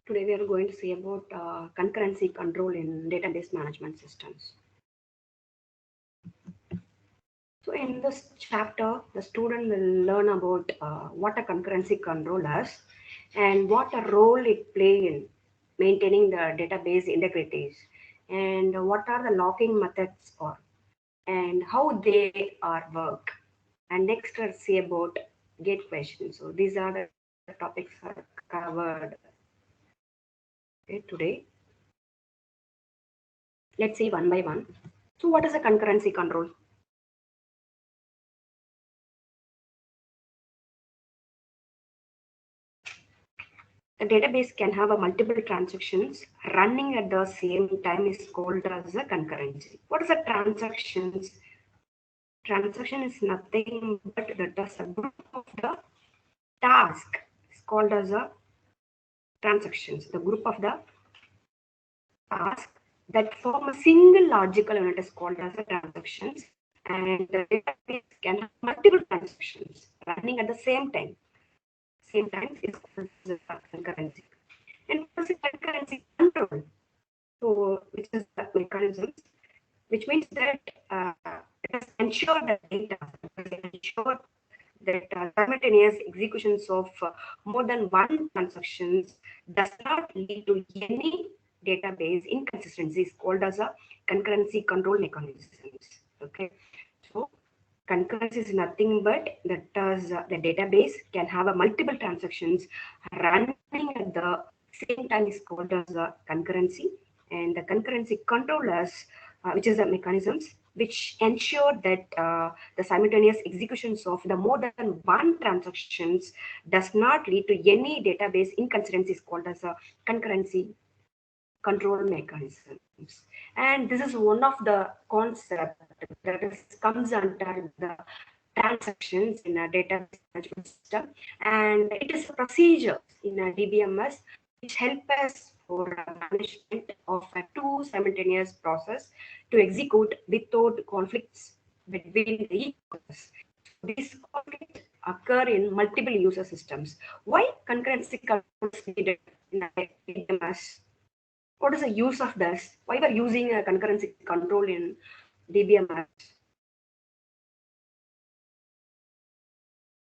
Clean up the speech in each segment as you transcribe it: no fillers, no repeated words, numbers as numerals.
Today we are going to see about concurrency control in database management systems. So in this chapter, the student will learn about what a concurrency control is and what a role it plays in maintaining the database integrities and what are the logging methods are and how they are work. And next we'll see about gate questions. So these are the topics are covered today. Let's see one by one. So what is a concurrency control? A database can have a multiple transactions running at the same time is called as a concurrency. What is a transactions? Transaction is nothing but that is a group of the task. It's called as a transactions. The group of the task that form a single logical unit is called as a transactions. And the database can have multiple transactions running at the same time. Same time is called as a concurrency. And what is a concurrency control? So, which is the mechanisms, which means that it has ensured that data, ensure that simultaneous executions of more than one transactions does not lead to any database inconsistencies called as a concurrency control mechanisms. Okay, so concurrency is nothing but that the database can have a multiple transactions running at the same time is called as a concurrency, and the concurrency controllers, which is the mechanisms which ensure that the simultaneous executions of the more than one transactions does not lead to any database inconsistencies called as a concurrency control mechanisms. And this is one of the concept that comes under the transactions in a database management system, and it is a procedure in a DBMS which help us for management of a two simultaneous process to execute without conflicts between the users. These conflicts occur in multiple user systems. Why concurrency control is needed in a DBMS? What is the use of this? Why we are using a concurrency control in DBMS?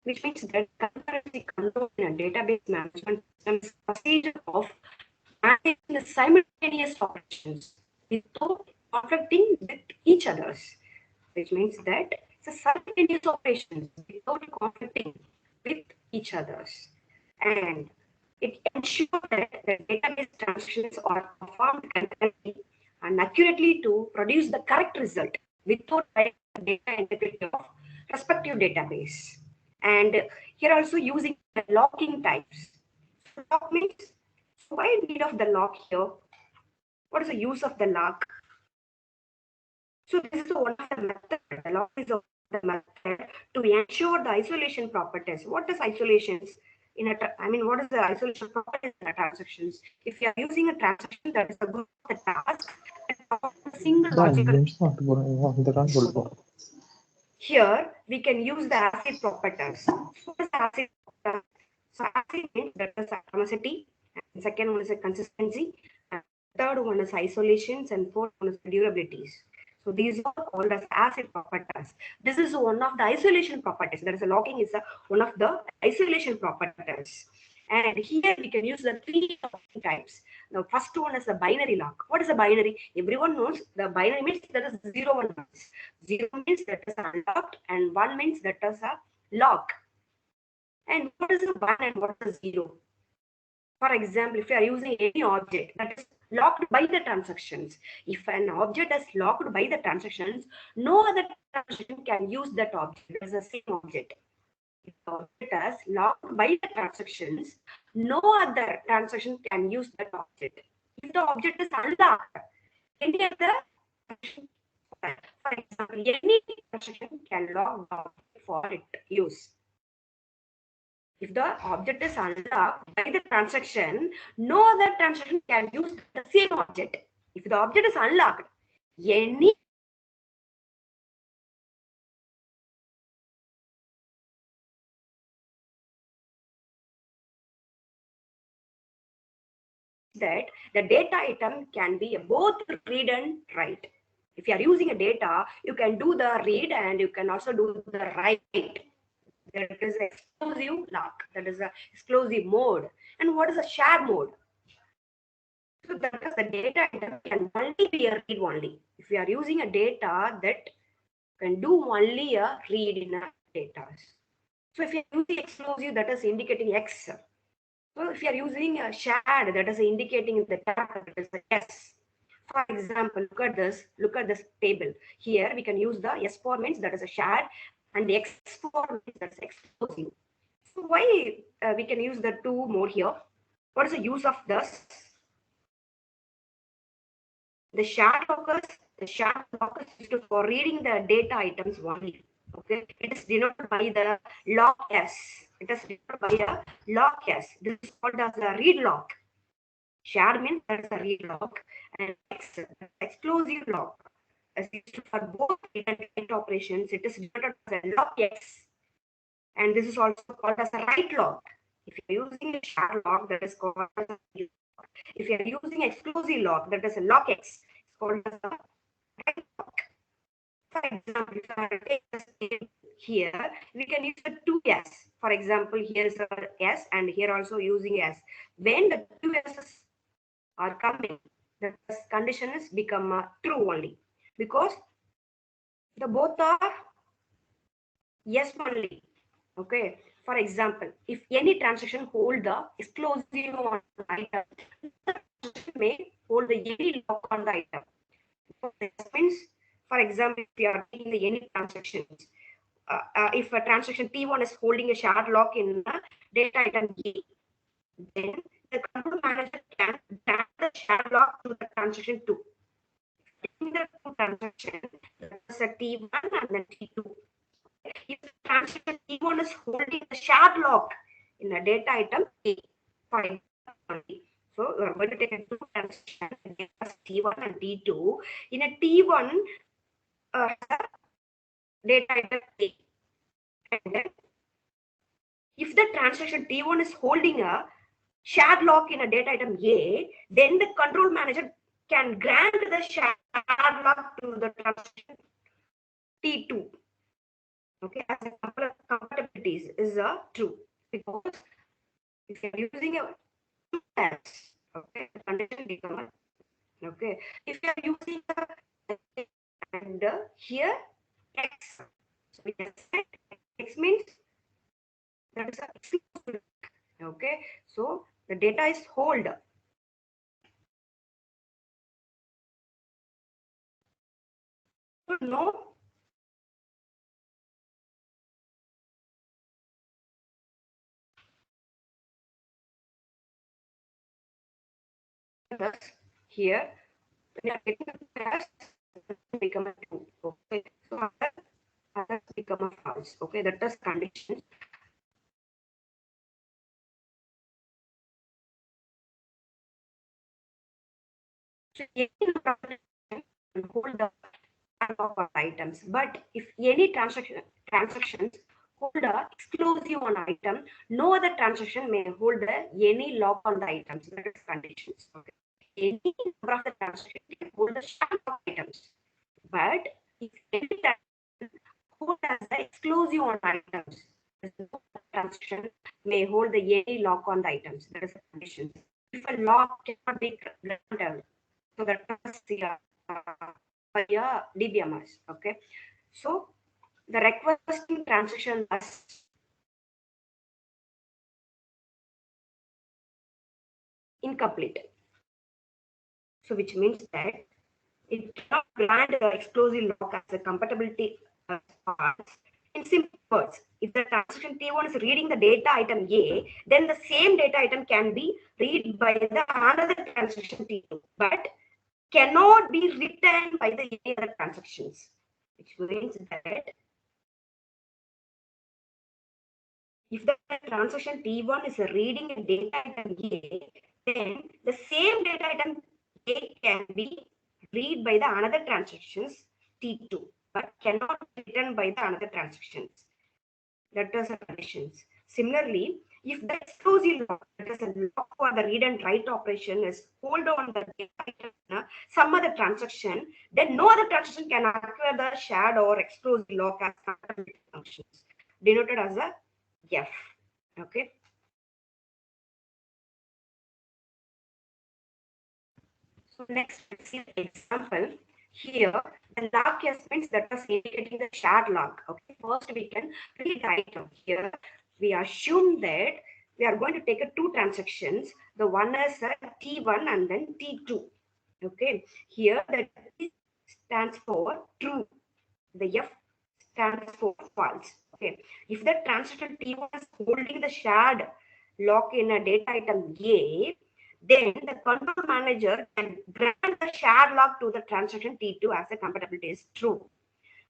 Which means that concurrency control in a database management system is a procedure of managing the simultaneous operations without conflicting with each others. Which means that it's a simultaneous operations without conflicting with each others. And it ensures that the database transactions are performed concurrently and accurately to produce the correct result without data integrity of respective database. And here also using the locking types. So lock means, so why need of the lock here? What is the use of the lock? So this is one of the method. The lock is the method to ensure the isolation properties. What is isolations? What is the isolation properties in a transactions? If you are using a transaction that is a group of the task, a single logical. Here we can use the acid properties. What is the acid properties? So acid means that is atomicity, and second one is a consistency, and third one is isolations, and fourth one is durabilities. So these are called as acid properties. This is one of the isolation properties. That is a locking is one of the isolation properties. And here we can use the three locking types. The first one is the binary lock. What is a binary? Everyone knows the binary means that is 0 1 ones. 0 means that is unlocked and 1 means that is a lock. And what is a 1 and what is a 0? For example, if you are using any object that is locked by the transactions, if an object is locked by the transactions, no other transaction can use that object. It is the same object. If the object is locked by the transactions, no other transaction can use that object. If the object is unlocked, any other transaction, for example, any transaction can lock the object for its use. If the object is unlocked by the transaction, no other transaction can use the same object. If the object is unlocked, any that the data item can be both read and write. If you are using a data, you can do the read and you can also do the write. That is exclusive lock. That is a exclusive mode. And what is a share mode? So that is the data item can only be a read only. If you are using a data that can do only a read in a data. So if you are using exclusive, that is indicating X. So if you are using a shared, that is indicating the data, that is the S. For example, look at this table. Here we can use the S4 means that is a shared and the X4 means that's exclusive. So why we can use the two more here? What is the use of this? The shared locus is used for reading the data items only. Okay, it is denoted by the lock S. It is denoted by a lock S. This is called as a read lock. Shared means that is a read lock, and X, exclusive lock, as used for both read and write operations. It is denoted as a lock X, and this is also called as a write lock. If you are using a shared lock, that is called as a read lock. If you are using exclusive lock, that is a lock X, it's called as a write lock. For example, if I take this here, we can use the two S. For example, here is our S, and here also using S. When the two S's are coming, the condition is become true only, because the both are yes only. Okay. For example, if any transaction hold the exclusive on the item, the transaction may hold the any lock on the item. So this means, for example, if you are taking the any transactions, if a transaction T1 is holding a shared lock in the data item A, then the control manager can grant the shared lock to the transaction 2. In the two transactions, there's a T1 and then T2. If the transaction T1 is holding the shared lock in the data item A, for example, so we are going to take a two transactions, T1 and T2. In a T1, data item A, and then if the transaction T1 is holding a shared lock in a data item A, then the control manager can grant the shared lock to the transaction T2. Okay, as a couple of compatibilities is true, because if you're using a two tabs, okay, the condition becomes okay. If you are using a and here X, so we can say X means that is a exclusive. Okay, so the data is hold. So no. Here, when you are getting a test, become a true. Okay, so other become a false. Okay, that is condition. So any can hold the of items, but if any transactions hold a exclusive on item, no other transaction may hold any lock on the items. That is conditions. Okay. Any number of the transactions can hold the shared lock items, but if any transaction hold as the exclusive on items, no transaction may hold the any lock on the items. That is the conditions. If a lock cannot be granted, so that is the by a DBMS. Okay, so the requesting transaction is incomplete. So which means that it cannot grant exclusive lock as a compatibility parts. In simple words, if the transaction T1 is reading the data item A, then the same data item can be read by the another transaction T2, but cannot be written by the any other transactions. Which means that if the transaction T1 is reading a data item A, then the same data item A can be read by the another transactions T2, but cannot be written by the another transactions. That is the conditions. Similarly, if the exclusive lock that is a lock for the read and write operation is hold on the data item in some other transaction, then no other transaction can acquire the shared or exclusive lock as compatibility functions, denoted as a F. Okay. So next, let's see the example. Here, the lock S means that was indicating the shared lock. Okay, first we can read the item. Here, we assume that we are going to take a two transactions. The one is a T1 and then T2. Okay, here the T stands for true. The F stands for false. Okay, if the transaction T1 is holding the shared lock in a data item A, then the control manager can grant the shared lock to the transaction T2 as the compatibility is true.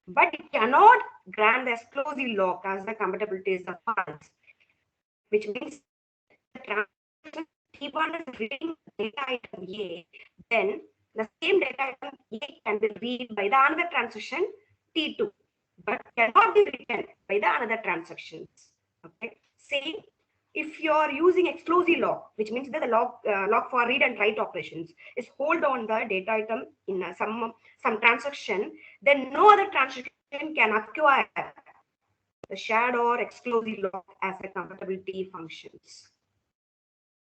But it cannot grant the exclusive lock as the compatibility is the false, which means the transaction T1 is reading data item A, then the same data item A can be read by the another transaction T2, but cannot be written by the another transactions. Okay, same if you are using exclusive lock, which means that the lock for read and write operations is hold on the data item in some transaction, then no other transaction can acquire the shared or exclusive lock as a compatibility functions.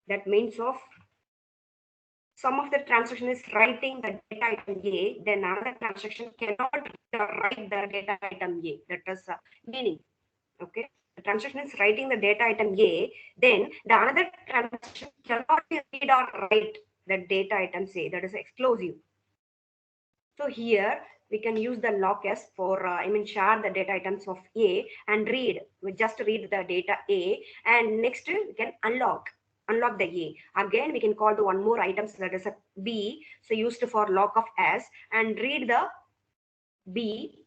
That means of some of the transaction is writing the data item A, then another transaction cannot write the data item A. That is meaning. Okay, the transaction is writing the data item A, then the another transaction cannot read or write the data item A. That is exclusive. So here we can use the lock S for share the data items of A and read. We just read the data A, and next we can unlock the A. Again, we can call the one more items, that is a B. So used for lock of S and read the B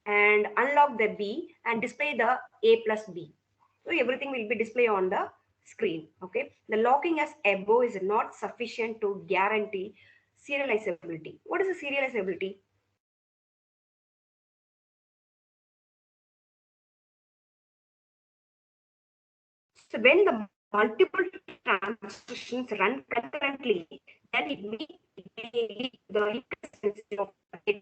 and unlock the B and display the A plus B. So everything will be displayed on the screen. Okay. The locking as above is not sufficient to guarantee serializability. What is the serializability? So when the multiple transactions run concurrently, then it may lead to the inconsistency of the data.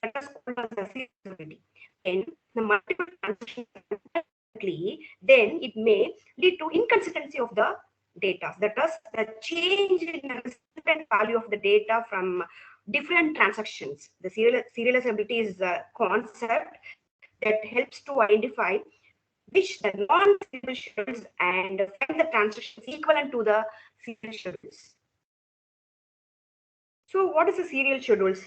That is called as the serializability. When the multiple transactions run concurrently, then it may lead to inconsistency of the data. That is the change in the resultant value of the data from different transactions. The serializability is a concept that helps to identify which the non-serial schedules and find the transactions equivalent to the serial schedules. So what is the serial schedules?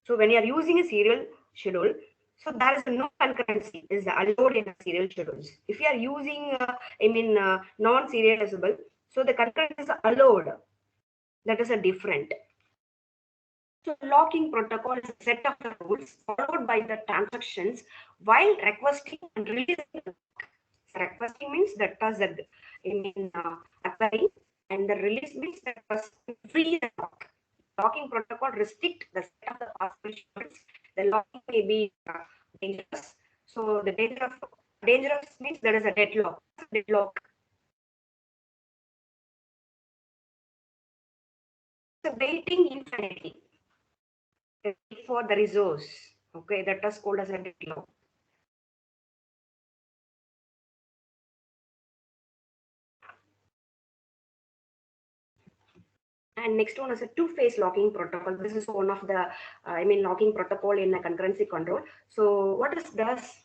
So when you are using a serial schedule, so there is no concurrency is allowed in the serial schedules. If you are using, non-serializable, so the concurrency is allowed. That is a different. So locking protocol is a set of the rules followed by the transactions while requesting and releasing the lock. Requesting means that was applying, and the release means that was free the lock. Locking protocol restrict the set of the possible schedules. The locking may be dangerous. So the dangerous means there is a deadlock. Deadlock. So waiting infinity for the resource. Okay, that is called as a deadlock. And next one is a two-phase locking protocol. This is one of the, locking protocol in a concurrency control. So what is this?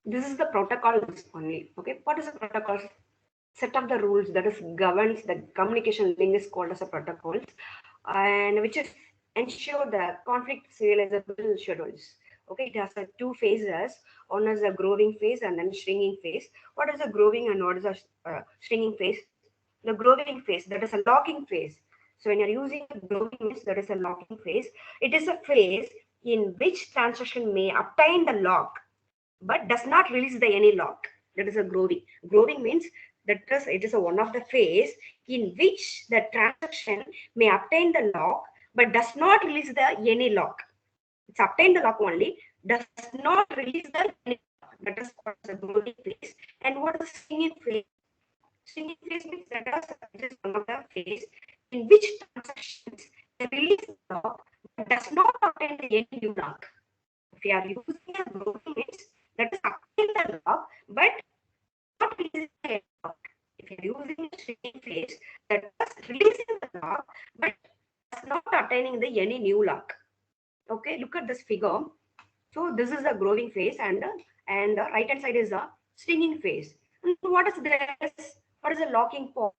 This is the protocols only. Okay, what is a protocol? Set of the rules that is governs the communication link is called as a protocols, and which is ensure the conflict serializable schedules. Okay, it has two phases. One is a growing phase and then shrinking phase. What is a growing and what is a shrinking phase? The growing phase, that is a locking phase. So when you're using growing means that is a locking phase. It is a phase in which transaction may obtain the lock but does not release the any lock. That is a growing. Growing means that it is a one of the phase in which the transaction may obtain the lock but does not release the any lock. It's obtained the lock only, does not release the lock. That is called the grooving phase. And what is the swinging phase? Swinging phase means that is one of the phase in which transactions they release the lock but does not obtain the any new lock. If you are using a grooving means that is obtain the lock but not releasing the any lock. If you are using a swinging phase, that is releasing the lock but does not obtaining the any new lock. Okay, look at this figure. So this is the grooving phase, and the right hand side is the stinging phase. And what is this? What is the locking point?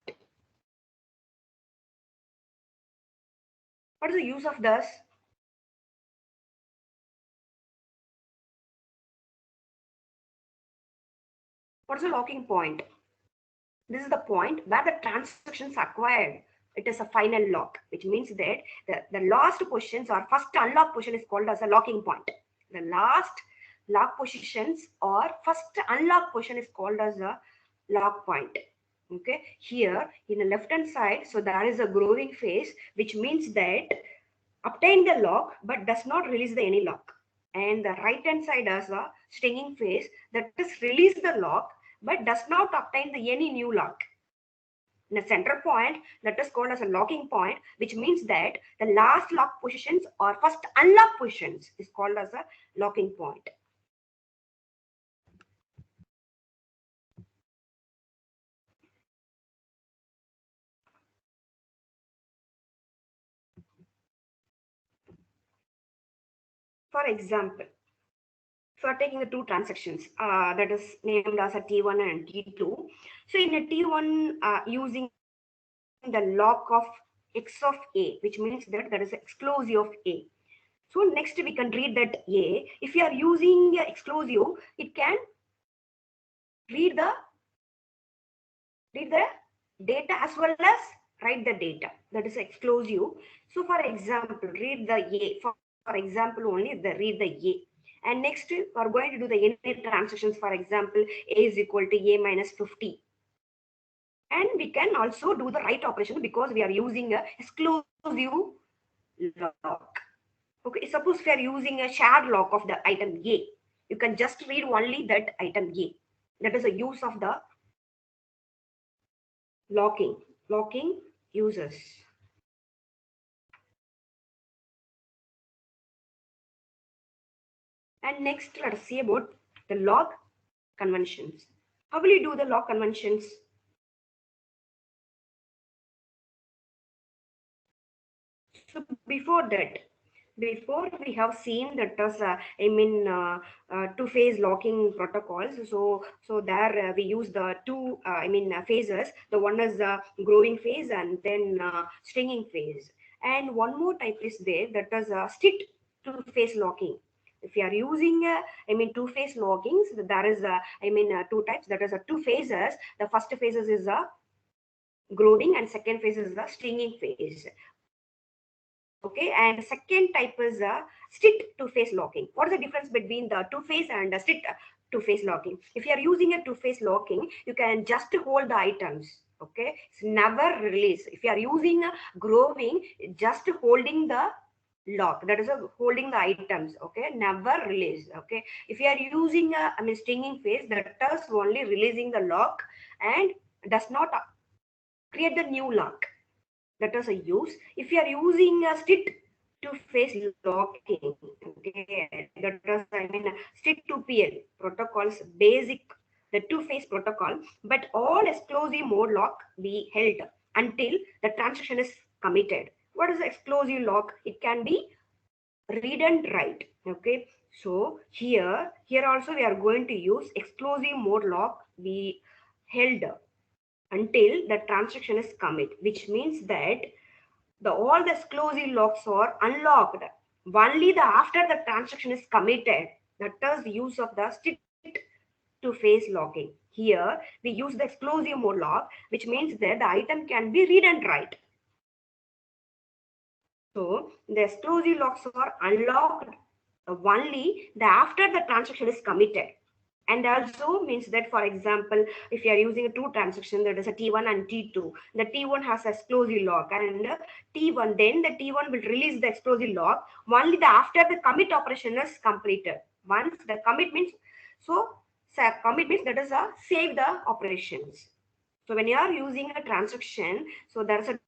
What is the use of this? What is the locking point? This is the point where the transactions acquired. It is a final lock, which means that the last positions or first unlock position is called as a locking point. The last lock positions or first unlock position is called as a lock point. Okay, here in the left hand side, so there is a grooving phase, which means that obtain the lock but does not release the any lock. And the right hand side has a stinging phase, that is release the lock but does not obtain the any new lock. In the center point, that is called as a locking point, which means that the last lock positions or first unlock positions is called as a locking point. For example, for taking the two transactions that is named as a T1 and T2. So in a T1, using the lock of X of A, which means that there is exclusive of A. So next we can read that A. If you are using exclusive, it can read the data as well as write the data. That is exclusive. So for example, read the A. For example, only the read the A. And next we are going to do the any transactions. For example, A is equal to A minus 50. And we can also do the write operation because we are using a exclusive lock. Okay, suppose we are using a shared lock of the item A, you can just read only that item A. That is a use of the locking uses. And next, let us see about the lock conventions. How will you do the lock conventions? So before we have seen that as two-phase locking protocols. So there we use the two phases. The one is the growing phase and then stringing phase. And one more type is there, that is strict two-phase locking. If you are using two-phase lockings, there is two types. That is two phases. The first phases is a growing and second phase is the stringing phase. Okay, and second type is a strict two-phase locking. What is the difference between the two-phase and the strict two-phase locking? If you are using a two-phase locking, you can just hold the items. Okay, it's never release. If you are using a growing, just holding the lock, that is a holding the items. Okay, never release. Okay, if you are using a stringing phase, that is only releasing the lock and does not create the new lock. That is a use. If you are using a strict two-phase locking, okay, that is strict 2PL protocols, basic the two-phase protocol, but all exclusive mode lock be held until the transaction is committed. What is the exclusive lock? It can be read and write. Okay, so here also we are going to use exclusive mode lock be held until the transaction is commit, which means that all the exclusive locks are unlocked only after the transaction is committed. That is the use of the strict two-phase locking. Here we use the exclusive mode lock, which means that the item can be read and write. So the exclusive locks are unlocked only after the transaction is committed. And also means that, for example, if you are using a two transaction, that is a T1 and T2, the T1 has exclusive lock, and T1, then the T1 will release the exclusive lock only after the commit operation is completed. Once the commit means, commit means that is a save the operations. So when you are using a transaction, so there's a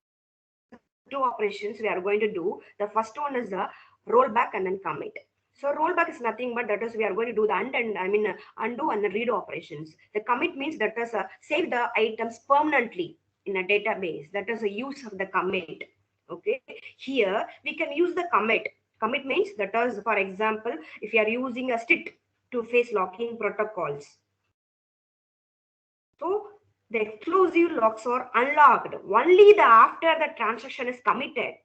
two operations we are going to do. The first one is the rollback and then commit. So rollback is nothing but that is we are going to do the undo and the redo operations. The commit means that is save the items permanently in a database. That is a use of the commit. Okay, here we can use the commit. Commit means that is, for example, if you are using a strict two-phase locking protocols. So the exclusive locks are unlocked only after the transaction is committed.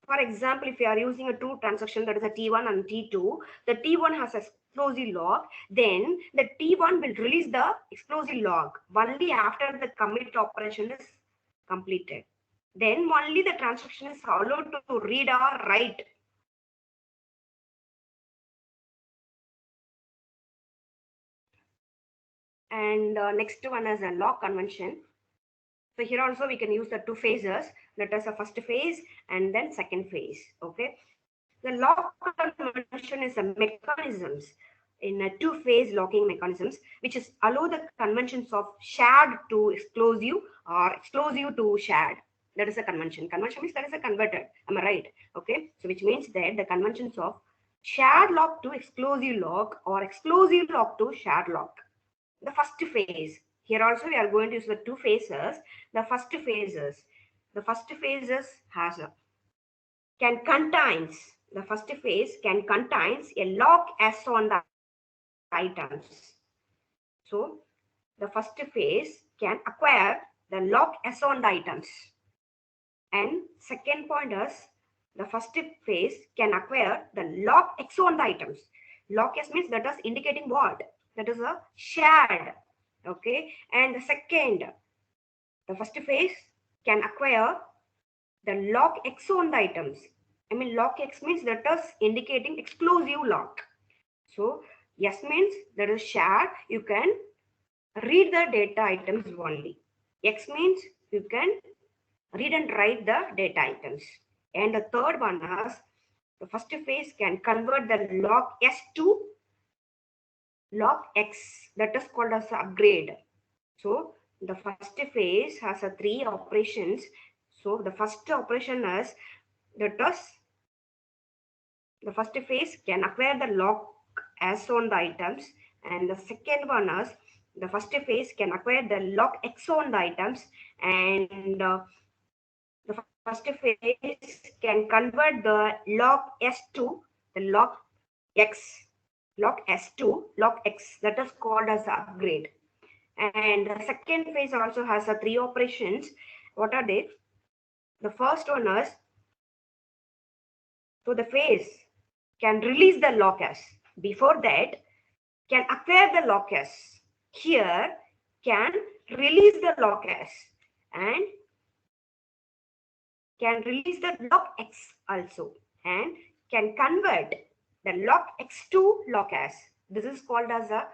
For example, if you are using a two transaction, that is a T1 and T2, the T1 has a exclusive lock, then the T1 will release the exclusive lock only after the commit operation is completed. Then only the transaction is allowed to read or write. And next one is a lock convention. So here also we can use the two phases. That is a first phase and then second phase. Okay. The lock convention is a mechanisms in a two-phase locking mechanisms, which is allow the conventions of shared to exclusive or exclusive to shared. That is a convention. Convention means that is a converted. Am I right? Okay. So which means that the conventions of shared lock to exclusive lock or exclusive lock to shared lock. The first phase. Here also we are going to use the two phases. The first phases has a can contains the first phase can contains a lock S on the items. So the first phase can acquire the lock S on the items. And second point is the first phase can acquire the lock X on the items. Lock S means that is indicating what? That is a shared. Okay. And the first phase can acquire the lock X on the items. Lock X means that is indicating exclusive lock. So S means that is shared. You can read the data items only. X means you can read and write the data items. And the third one is the first phase can convert the lock S to lock X. That is called as upgrade. So the first phase has a three operations. So the first operation is that is the first phase can acquire the lock S on the items, and the second one is the first phase can acquire the lock X on the items, and the first phase can convert the lock S to the lock X, lock S to lock X. That is called as upgrade. And the second phase also has a three operations. What are they? The first one is, so the phase can release the lock S. Before that, can acquire the lock S. Here, can release the lock S and can release the lock X also, and can convert the lock X to lock S. This is called as a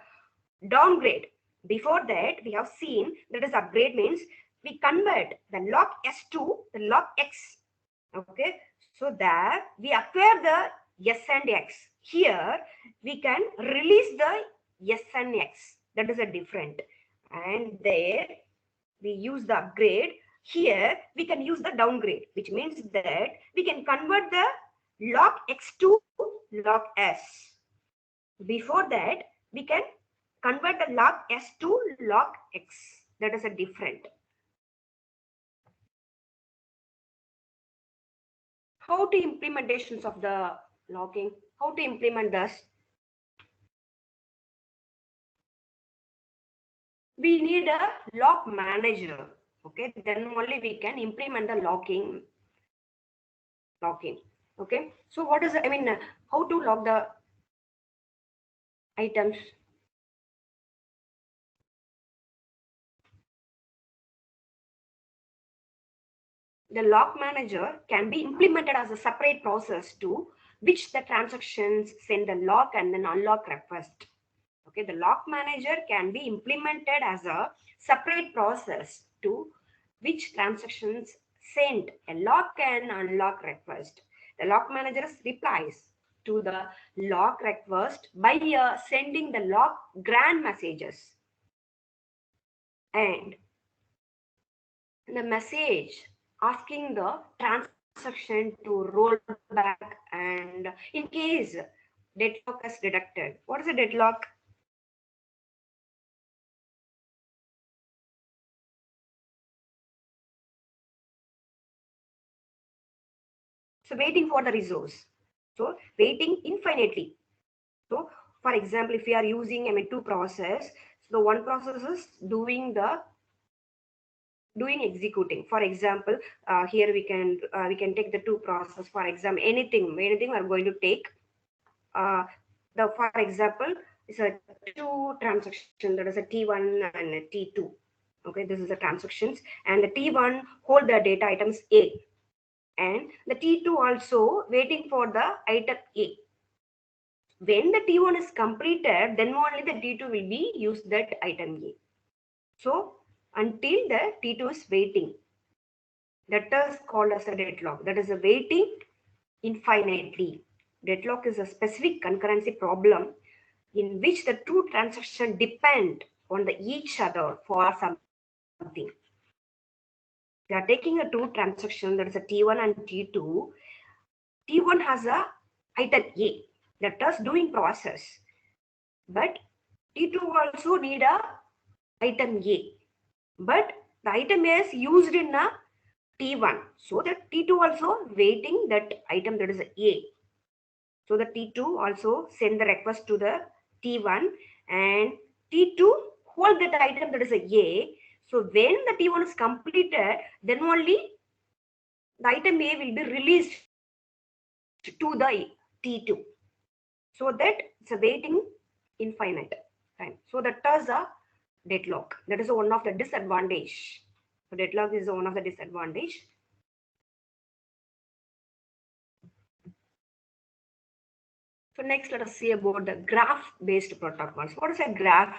downgrade. Before that, we have seen that is upgrade means we convert the lock S to the lock X. Okay, so there we acquire the S and X. Here we can release the S and X. That is a different. And there we use the upgrade. Here we can use the downgrade, which means that we can convert the lock X to lock S. Before that, we can convert the lock S to lock X. That is a different. How to implementations of the locking? How to implement this? We need a lock manager. Okay, then only we can implement the locking. Okay, so what is how to lock the items? The lock manager can be implemented as a separate process to which the transactions send the lock and then unlock request. Okay, the lock manager can be implemented as a separate process to which transactions send a lock and unlock request. The lock manager replies to the lock request by sending the lock grant messages, and the message asking the transaction to roll back, and in case deadlock is detected. What is a deadlock? So waiting for the resource. So waiting infinitely. So for example, if we are using two process, so the one process is doing executing. For example, here we can take the two process. For example, anything we are going to take. The for example is a two transaction, that is a T1 and a T2. Okay, this is the transactions, and the T1 hold the data items A, and the T2 also waiting for the item A. When the T1 is completed, then only the T2 will be used that item A. So until the T2 is waiting, that is called as a deadlock. That is a waiting infinitely. Deadlock is a specific concurrency problem in which the two transactions depend on each other for something. We are taking a two transaction, that is a T1 and T2. T1 has a item A, that is doing process, but T2 also need a item A, but the item A is used in a T1, so that T2 also waiting that item, that is A. So the T2 also send the request to the T1, and T2 hold that item, that is A. So when the T1 is completed, then only the item A will be released to the T2. So that it's a waiting infinite time. So that is a deadlock. That is one of the disadvantage. So deadlock is one of the disadvantage. So next, let us see about the graph-based protocols. What is a graph?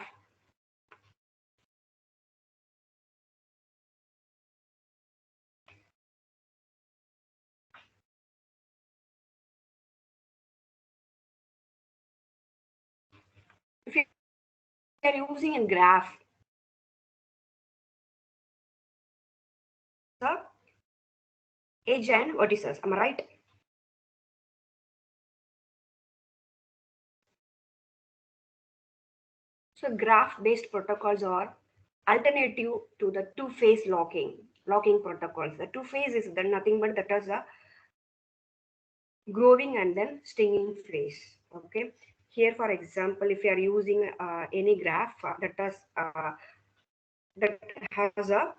If you are using a graph, the edge and vertices, am I right? So graph-based protocols are alternative to the two-phase locking protocols. The two-phase is then nothing but that is a growing and then stinging phase. Okay. Here, for example, if you are using any graph that has a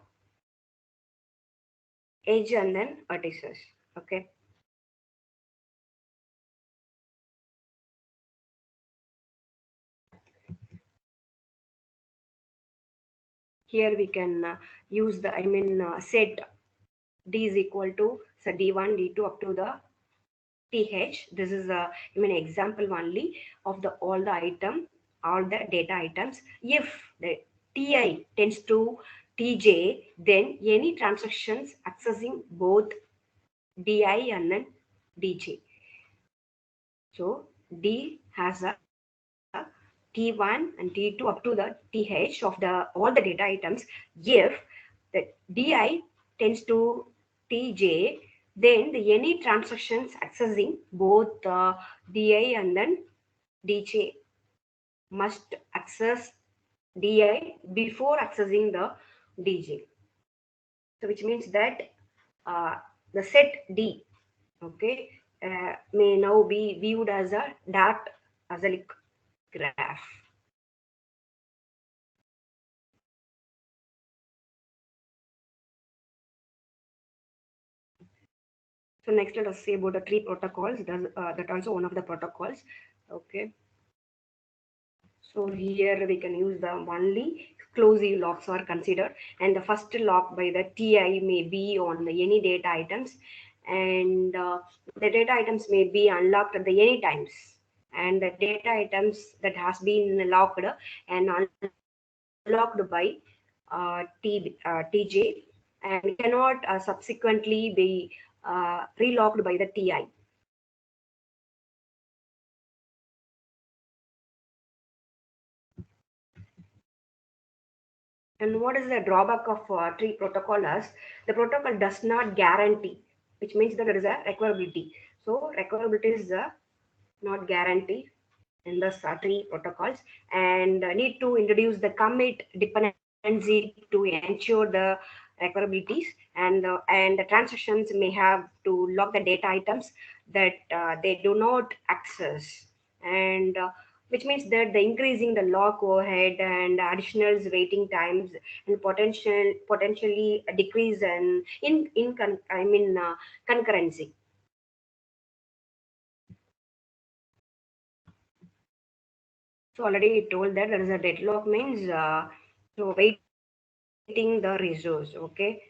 edge and then vertices. Okay. Here we can use the set D is equal to so D1, D2 up to the TH. This is a example only of the all the data items. If the TI tends to TJ, then any transactions accessing both DI and then DJ. So D has a T1 and T2 up to the TH of the all the data items. If the DI tends to TJ, then any transactions accessing both the DI and then DJ must access DI before accessing the DJ. So which means that the set D, okay, may now be viewed as a dot acyclic graph. So next, let us see about the tree protocols. That also one of the protocols. Okay. So here we can use the only exclusive locks are considered, and the first lock by the TI may be on the any data items, and the data items may be unlocked at the any times, and the data items that has been locked and unlocked by TJ and cannot subsequently be relocked by the TI. And what is the drawback of tree protocol is the protocol does not guarantee, which means that there is a recoverability. So recoverability is not guaranteed in the tree protocols, and need to introduce the commit dependency to ensure the recoverabilities, and the transactions may have to lock the data items that they do not access, and which means that the increasing the lock overhead and additional waiting times and potentially a decrease in concurrency. So already told that there is a deadlock means so waiting the resource. Okay.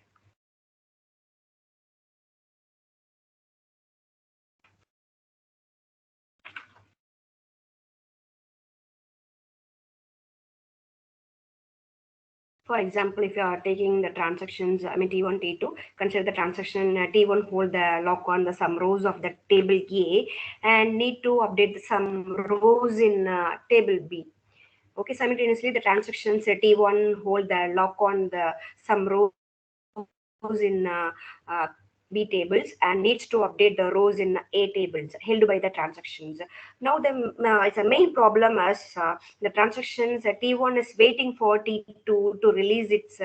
For example, if you are taking the transactions, I mean T1, T2, consider the transaction T1 hold the lock on the some rows of the table A and need to update some rows in table B. Okay, simultaneously the transactions T1 hold the lock on the some rows in B tables and needs to update the rows in A tables held by the transactions. Now it's a main problem as the transactions T1 is waiting for T2 to release its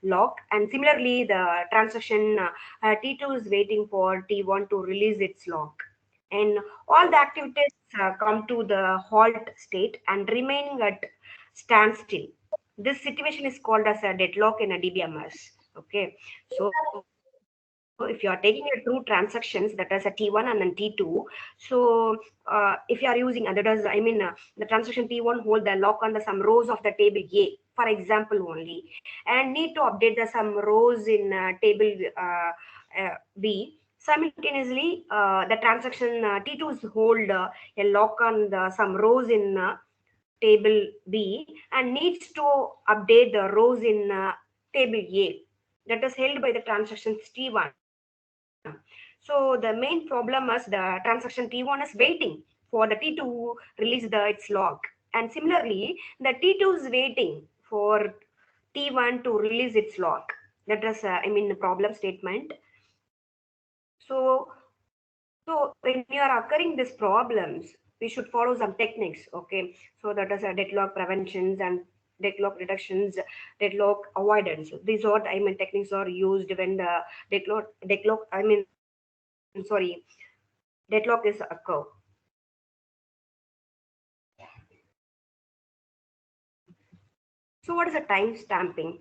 lock, and similarly the transaction T2 is waiting for T1 to release its lock, and all the activities come to the halt state and remaining at standstill. This situation is called as a deadlock in a DBMS. Okay, so if you are taking a two transactions, that is a T1 and then T2, so if you are using the transaction T1 hold the lock on the some rows of the table A, for example only, and need to update the some rows in table B. Simultaneously, the transaction T2 is hold a lock on the some rows in table B and needs to update the rows in table A that is held by the transactions T1. So the main problem is the transaction T1 is waiting for the T2 release its lock, and similarly the T2 is waiting for T1 to release its lock. That is the problem statement. So when you are occurring these problems, we should follow some techniques. Okay, so that is deadlock preventions and deadlock reductions, deadlock avoidance. These what techniques are used when the deadlock deadlock is occur. So what is a time stamping?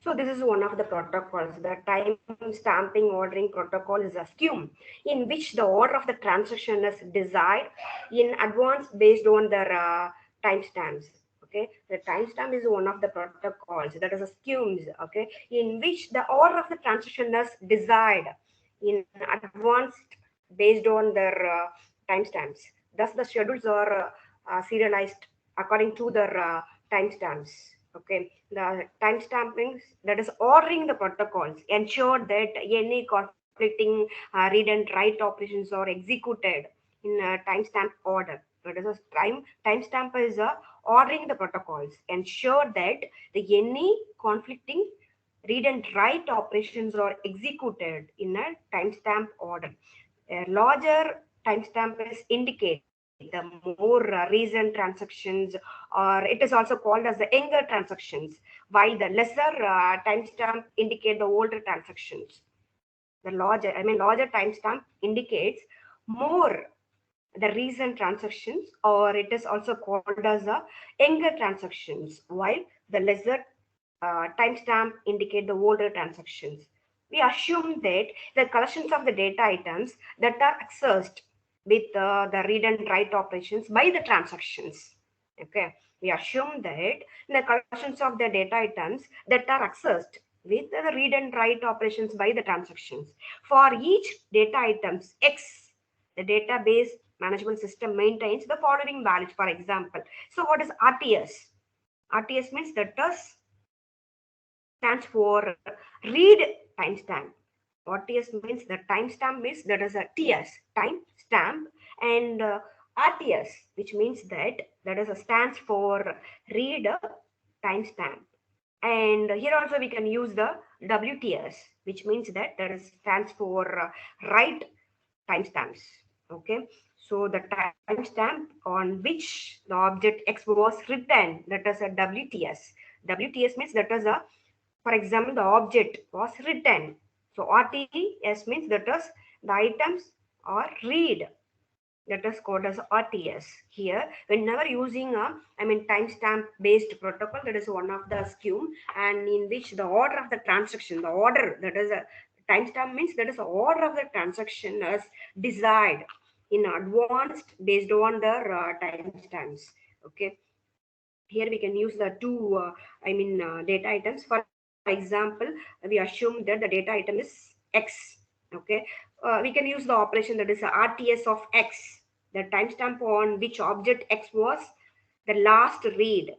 So this is one of the protocols. The time stamping ordering protocol is a scheme in which the order of the transaction is decided in advance based on the timestamps. Okay, the timestamp is one of the protocols, that is a schemes. Okay, in which the order of the transaction is decided in advance based on their timestamps. Thus, the schedules are serialized according to their timestamps. Okay, the timestamping, that is ordering the protocols, ensure that any conflicting read and write operations are executed in a timestamp order. That is a timestamp is ordering the protocols, ensure that any conflicting read and write operations are executed in a timestamp order. A larger timestamp is indicate the more recent transactions, or it is also called as the younger transactions, while the lesser timestamp indicate the older transactions. The larger timestamp indicates more the recent transactions, or it is also called as a younger transactions, while the lesser timestamp indicate the older transactions. We assume that the collections of the data items that are accessed with the read and write operations by the transactions. Okay, we assume that the collections of the data items that are accessed with the read and write operations by the transactions. For each data items X, The database management system maintains the following values, for example. So what is RTS? RTS means that does stands for read timestamp. RTS means the timestamp means that is a TS, timestamp, and RTS, which means that is a stands for read timestamp. And here also we can use the WTS, which means that is stands for write timestamps. Okay, so the timestamp on which the object X was written, that is a WTS. WTS means that is a, for example, the object was written. So RTS means that is the items are read, that is called as RTS. Here, whenever using a, timestamp based protocol, that is one of the scheme, and in which the order of the transaction, the order, that is a timestamp means that is the order of the transaction is desired in advance based on the timestamps. Okay, here we can use the two data items. For example, we assume that the data item is X. Okay, we can use the operation that is a RTS of X, the timestamp on which object X was the last read.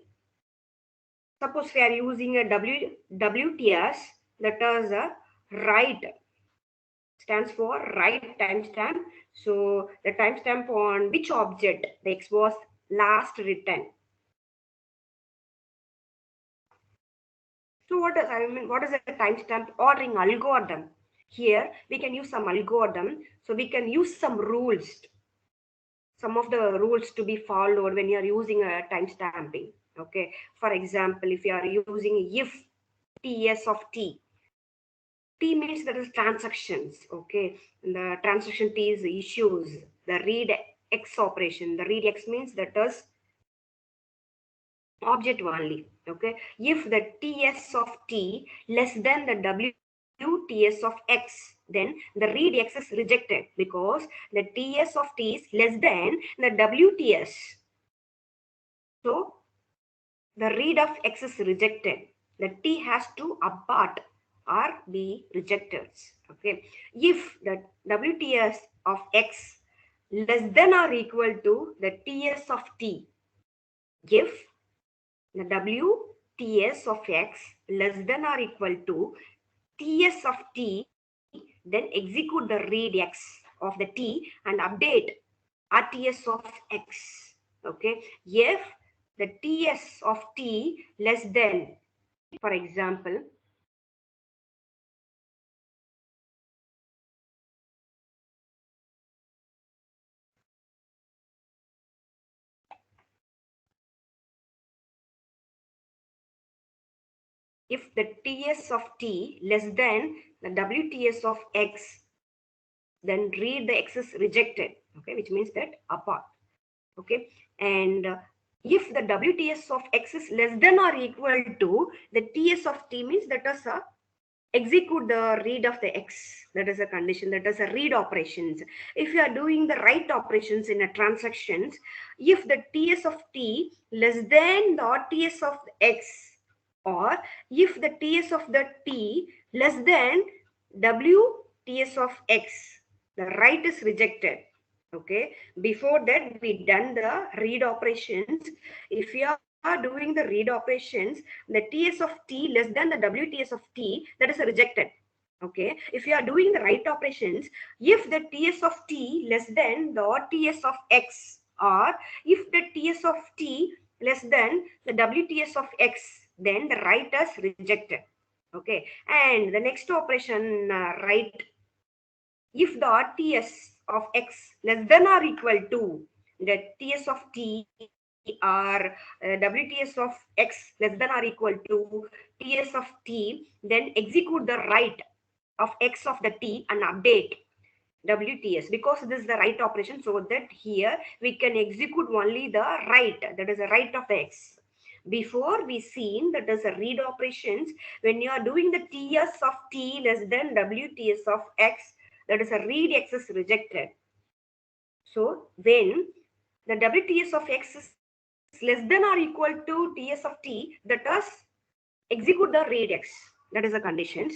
Suppose we are using a WTS, that is a write, stands for write timestamp. So the timestamp on which object the X was last written. So what is a timestamp ordering algorithm? Here we can use some algorithm. So we can use some rules, some of the rules to be followed when you are using a timestamping. Okay. For example, if you are using if TS of T, T means that is transactions. Okay. And the transaction T is issues. The read X operation. The read X means that is object only. Okay, if the TS of T less than the WTS of X, then the read X is rejected because the TS of T is less than the WTS. So the read of X is rejected. The T has to abort or be rejected. Okay, if the WTS of X less than or equal to the TS of T, if the WTS of X less than or equal to TS of T, then execute the read X of the T and update RTS of X. Okay, if the TS of T less than, for example, if the TS of T less than the WTS of X, then read the X is rejected. Okay, which means that apart. Okay, and if the WTS of X is less than or equal to the TS of T, means that is a execute the read of the X. That is a condition, that is a read operations. If you are doing the write operations in a transactions, if the TS of T less than the RTS of X, or if the TS of the T less than WTS of X, the write is rejected. Okay, before that we done the read operations. If you are doing the read operations, the TS of T less than the WTS of T, that is rejected. Okay, if you are doing the write operations, if the TS of T less than the TS of X, or if the TS of T less than the WTS of X, then the write is rejected. Okay, and the next operation, write, if the RTS of X less than or equal to the TS of T, or WTS of X less than or equal to TS of T, then execute the write of X of the T and update WTS, because this is the write operation, so that here we can execute only the write, that is the write of the X. Before we seen that is a read operations, when you are doing the TS of T less than WTS of X, that is a read X is rejected. So when the WTS of X is less than or equal to TS of T, that is execute the read X. That is the conditions.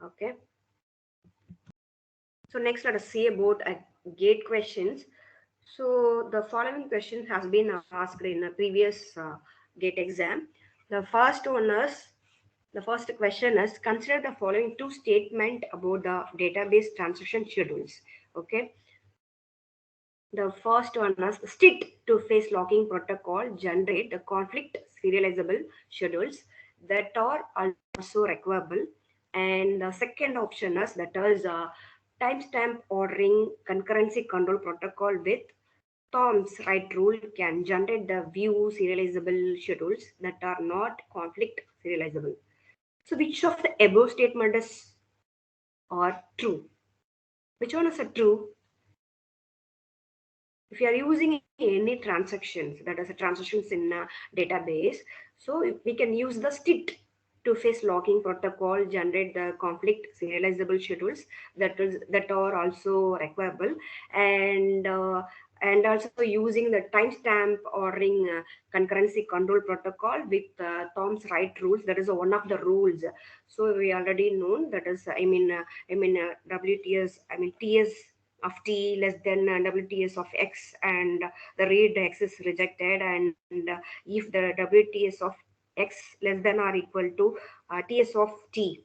Okay. So next let us see about gate questions. So the following question has been asked in a previous gate exam. The first one is, the first question is, consider the following two statement about the database transaction schedules. Okay. The first one is stick to face logging protocol generate the conflict serializable schedules that are also recoverable. And the second option is that is timestamp ordering concurrency control protocol with Tom's right rule can generate the view serializable schedules that are not conflict serializable. So which of the above statement is or true? Which one is a true? If you are using any transactions, that is a transactions in a database, so we can use the STIT to face logging protocol generate the conflict serializable schedules that are also requireable. And also using the timestamp ordering concurrency control protocol with Tom's right rules, that is one of the rules. So we already known that is WTS, TS of t less than WTS of x, and the read x is rejected, and if the WTS of x less than or equal to TS of t,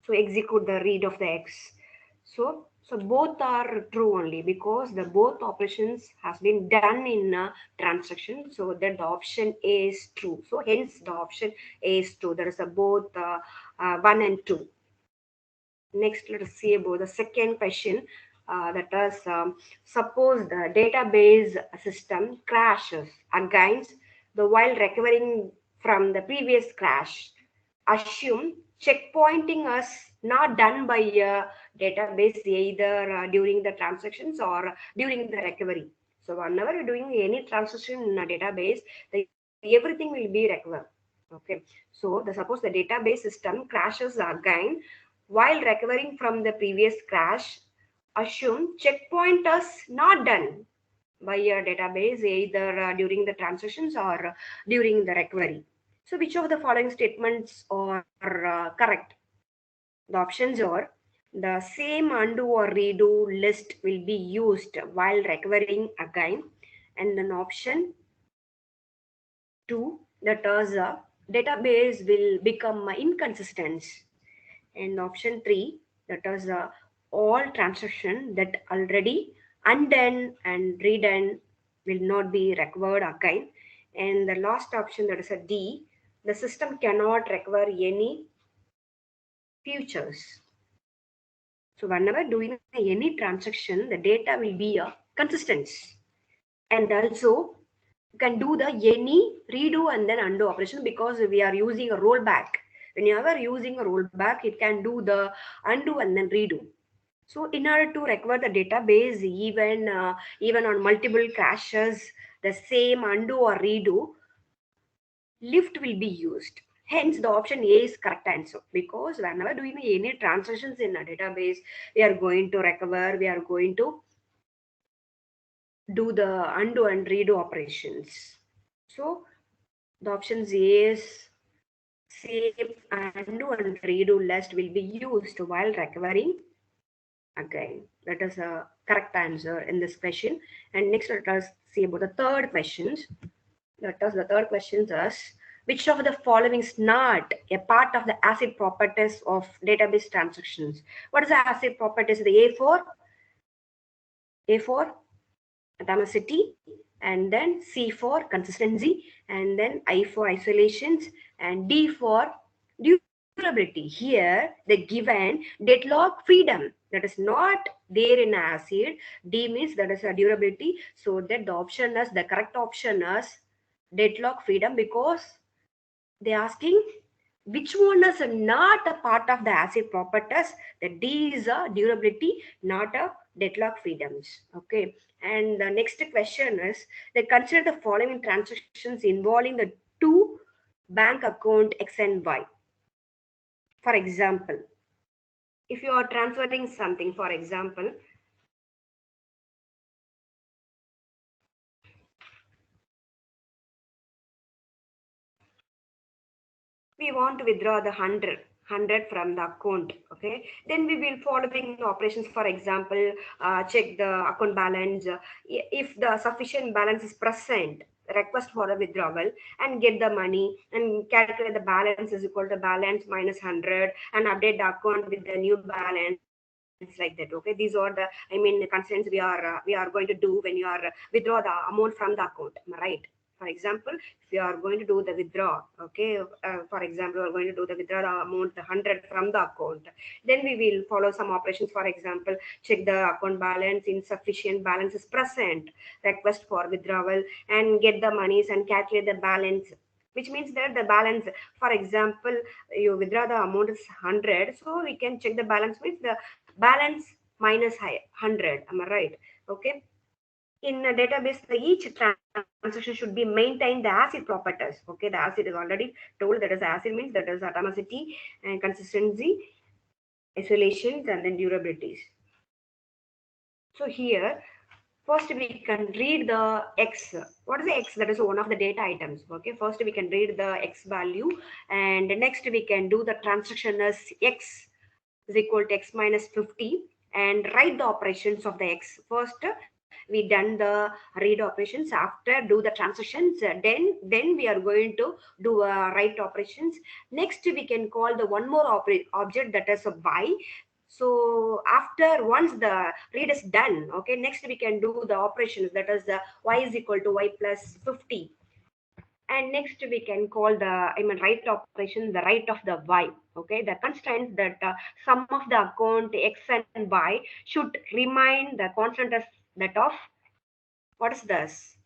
so execute the read of the x. So both are true only because the both operations has been done in a transaction, so that the option is true. So hence the option is true. There is a both 1 and 2. Next, let us see about the second question. That is, suppose the database system crashes against the while recovering from the previous crash. Assume checkpointing is not done by a database either during the transactions or during the recovery. So whenever you're doing any transaction in a database, everything will be recovered. Okay. So suppose the database system crashes again while recovering from the previous crash. Assume checkpoint is not done by a database either during the transactions or during the recovery. So which of the following statements are correct? The options are, the same undo or redo list will be used while recovering again. And then option 2, that is database will become inconsistent. And option 3, that is all transaction that already undone and redone will not be recovered again. And the last option, that is a D, the system cannot recover any futures. So whenever doing any transaction, the data will be a consistent. And also you can do the any redo and then undo operation because we are using a rollback. When you are using a rollback, it can do the undo and then redo. So in order to recover the database, even on multiple crashes, the same undo or redo lift will be used. Hence, the option A is correct answer, because whenever doing any transactions in a database, we are going to recover, we are going to do the undo and redo operations. So the options A is same undo and redo list will be used while recovering again. That is a correct answer in this question. And next, let us see about the third questions. The third question is, which of the following is not a part of the asset properties of database transactions? What is the asset properties? The A for atomicity, and then C for consistency, and then I for isolations, and D for durability. Here, the given deadlock freedom, that is not there in acid. D means that is a durability. So that the option is, the correct option is deadlock freedom, because they asking which one is not a part of the acid properties. The D is a durability, not a deadlock freedoms. Okay. And the next question is, they consider the following transactions involving the two bank account X and Y. For example, if you are transferring something, for example, we want to withdraw the 100 100 from the account. Okay, then we will following the operations. For example, check the account balance. If the sufficient balance is present, request for a withdrawal and get the money and calculate the balance is equal to balance minus 100 and update the account with the new balance, like that. Okay, these are the, I mean, constraints we are going to do when you are withdraw the amount from the account. Am I right? For example, if you are going to do the withdraw, okay, for example, you are going to do the withdraw the amount, the 100 from the account, then we will follow some operations. For example, check the account balance, insufficient balance is present, request for withdrawal and get the monies and calculate the balance, which means that the balance, for example, you withdraw the amount is 100, so we can check the balance means the balance minus 100. Am I right? Okay, in a database, each transaction should be maintained the acid properties. Okay, the acid is already told that is acid means that is atomicity and consistency, isolations, and then durabilities. So here, first we can read the X. What is the X? That is one of the data items. Okay, first we can read the X value, and next we can do the transaction as X is equal to X minus 50 and write the operations of the X. First, we done the read operations. After do the transactions, then we are going to do write operations. Next, we can call the one more object, that is a Y. So after once the read is done, okay, next we can do the operations, that is the Y is equal to Y plus 50. And next we can call the, I mean, write operation, the write of the Y. Okay, the constraints that sum of the account X and Y should remain the constant as that of, what is this?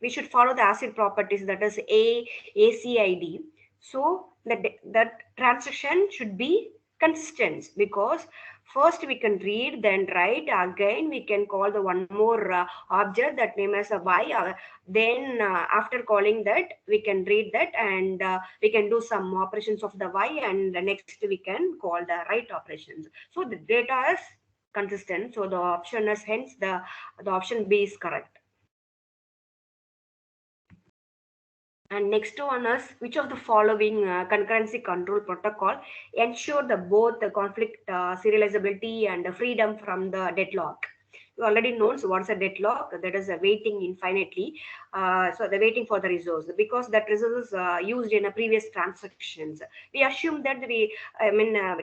We should follow the acid properties, that is ACID. So that transaction should be consistent, because first we can read, then write, again we can call the one more object that name as a Y. Then after calling that, we can read that, and we can do some operations of the Y, and next we can call the write operations. So the data is consistent, so the option is, hence the option B is correct. And next one is, which of the following concurrency control protocol ensure the both the conflict serializability and the freedom from the deadlock? You already know so what's a deadlock. That is a waiting infinitely. So the waiting for the resource, because that resource is used in a previous transactions. We assume that we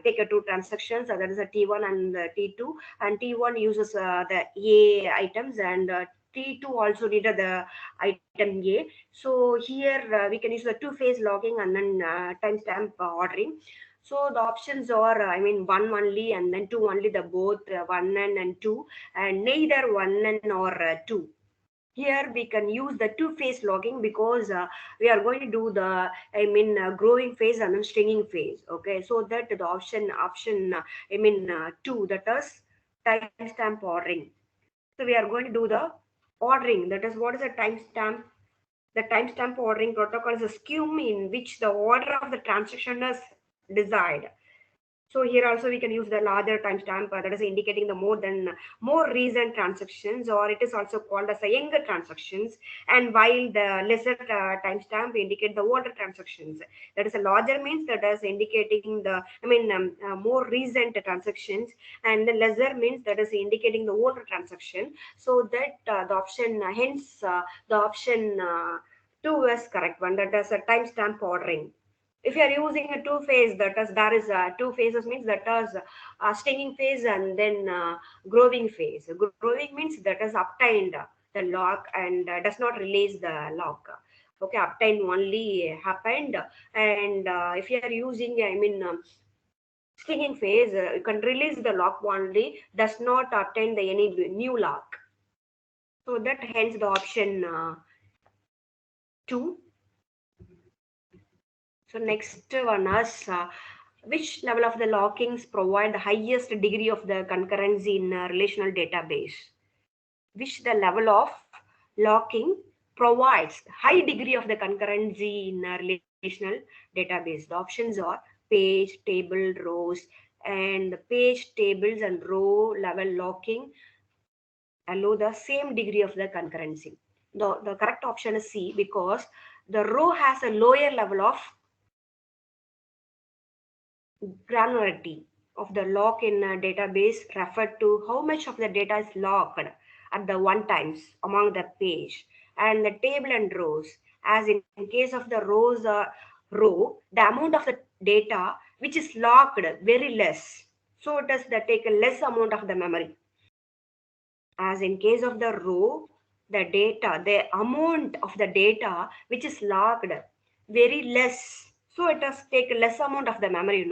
take a two transactions. That is a T1 and T2, and T1 uses the A items, and T2 also needed the item A. So here we can use the two-phase logging and then timestamp ordering. So the options are, I mean, one only and then two only, the both one and two, and neither one and or two. Here we can use the two-phase logging, because we are going to do the, I mean, growing phase and then stringing phase. Okay, so that the two, that is timestamp ordering. So we are going to do the ordering. That is, what is a timestamp? The timestamp ordering protocol is a scheme in which the order of the transaction is desired. So here also we can use the larger timestamp, that is indicating the more recent transactions, or it is also called as a younger transactions. And while the lesser timestamp indicate the older transactions, that is a larger means that is indicating the, more recent transactions, and the lesser means that is indicating the older transaction. So that the option, the option 2 is correct one, that is a timestamp ordering. If you are using a two phase, that is, there is two phases means that is stinging phase and then growing phase. Growing means that is obtained the lock and does not release the lock. Okay, obtained only happened. And if you are using, stinging phase, you can release the lock only, does not obtain the any new lock. So that hence the option 2. So next one is, which level of the lockings provide the highest degree of the concurrency in a relational database? Which the level of locking provides high degree of the concurrency in a relational database? The options are page, table, rows, and the page, tables, and row level locking allow the same degree of the concurrency. The correct option is C, because the row has a lower level of granularity of the lock in a database referred to how much of the data is locked at the one times among the page, and the table and rows, as in case of the row, the amount of the data which is locked very less, so it does the take a less amount of the memory. As in case of the row, the amount of the data which is locked very less, so it does take less amount of the memory.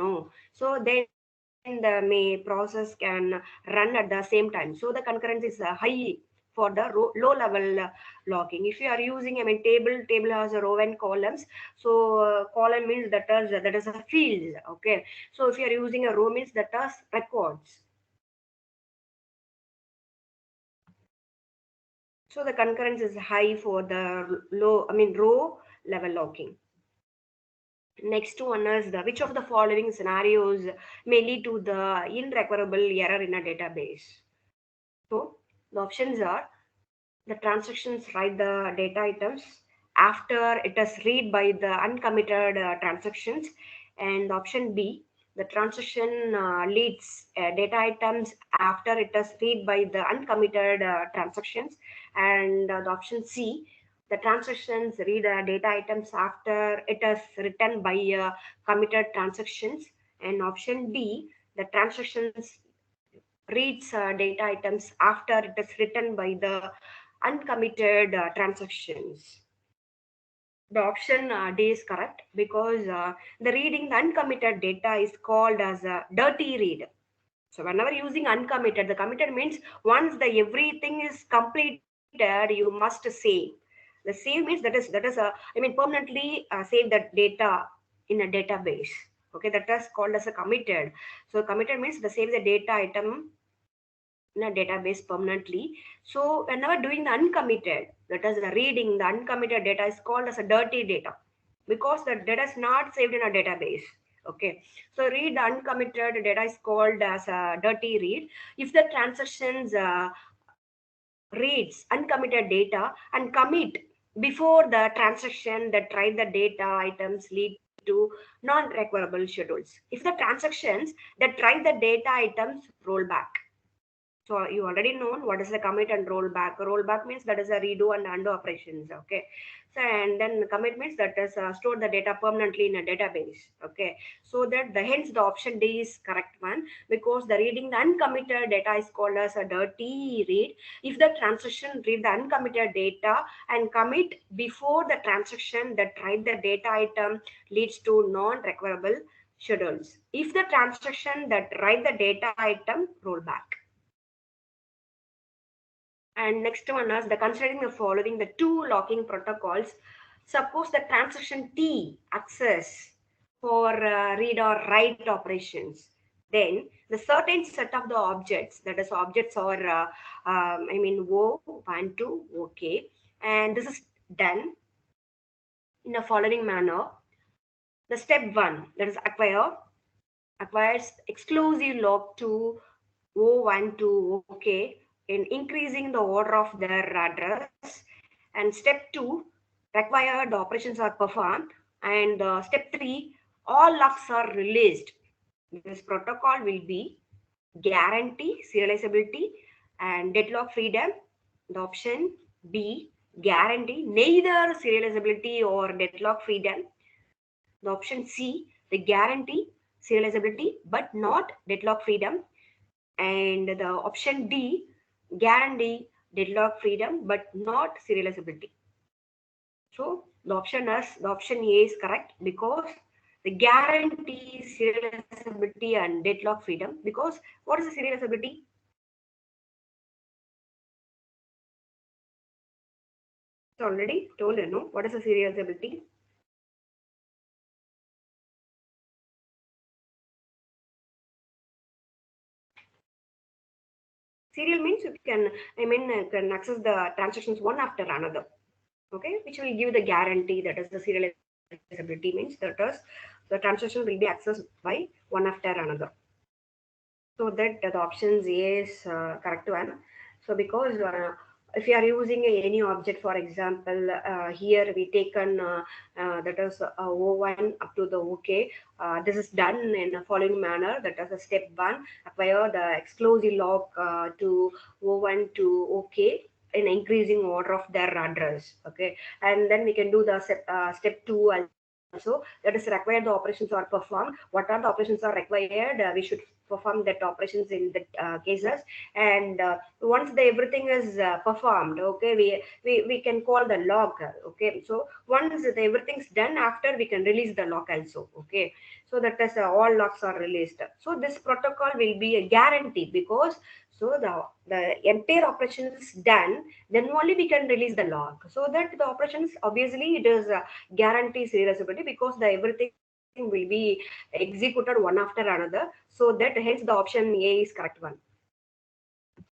So then the may process can run at the same time, so the concurrence is high for the low level logging. If you are using, table has a row and columns. So column means that is a field. Okay, so if you are using a row means that is records. So the concurrence is high for the row level locking. Next one is the which of the following scenarios may lead to the irrecoverable error in a database. So the options are: the transactions write the data items after it is read by the uncommitted transactions, and option B, the transaction leads data items after it is read by the uncommitted transactions, and the option C, the transactions read data items after it is written by committed transactions, and option D, the transactions reads data items after it is written by the uncommitted transactions. The option D is correct, because the reading the uncommitted data is called as a dirty read. So whenever using uncommitted, the committed means once the everything is completed, you must save. The save means permanently save that data in a database. Okay, that is called as a committed. So committed means the save the data item in a database permanently. So whenever doing the uncommitted, that is the reading, the uncommitted data is called as a dirty data, because the data is not saved in a database. Okay, so read the uncommitted data is called as a dirty read if the transactions reads uncommitted data and commit before the transaction that write the data items lead to non-recoverable schedules. If the transactions that write the data items roll back. So you already known what is the commit and rollback. Rollback means that is a redo and undo operations. Okay. So and then commit means that is store the data permanently in a database. Okay. So that the hence the option D is correct one, because the reading the uncommitted data is called as a dirty read if the transaction read the uncommitted data and commit before the transaction that write the data item leads to non-recoverable schedules. If the transaction that write the data item roll back. And next one is the considering the following the two locking protocols. Suppose the transaction T access for read or write operations. Then the certain set of the objects, that is objects or O1, 2, okay. And this is done in the following manner. The step 1, that is acquires exclusive lock to O1 to OK in increasing the order of their address. And step 2, required operations are performed. And step 3, all locks are released. This protocol will be guarantee serializability and deadlock freedom. The option B, guarantee neither serializability or deadlock freedom. The option C, the guarantee serializability but not deadlock freedom. And the option D, guarantee deadlock freedom but not serializability. So the option A is correct, because the guarantee serializability and deadlock freedom. Because what is the serializability? It's already told, what is the serializability? Serial means you can access the transactions one after another. Okay, which will give the guarantee, that is the serializability means that is the transaction will be accessed by one after another. So that the options A is correct one. So because if you are using any object, for example, here we taken that is O1 up to the OK. This is done in the following manner. That is a step one. Acquire the exclusive lock to O1 to OK in increasing order of their address. Okay, and then we can do the step two also. That is required. The operations are performed. What are the operations are required? We should perform that operations in the cases, and once the everything is performed, okay, we can call the lock. Okay, so once the everything's done, after we can release the lock also. Okay, so that is all locks are released. So this protocol will be a guarantee, because so the entire operation is done, then only we can release the lock, so that the operations obviously it is guarantees reversibility, because the everything will be executed one after another. So that hence the option A is correct one.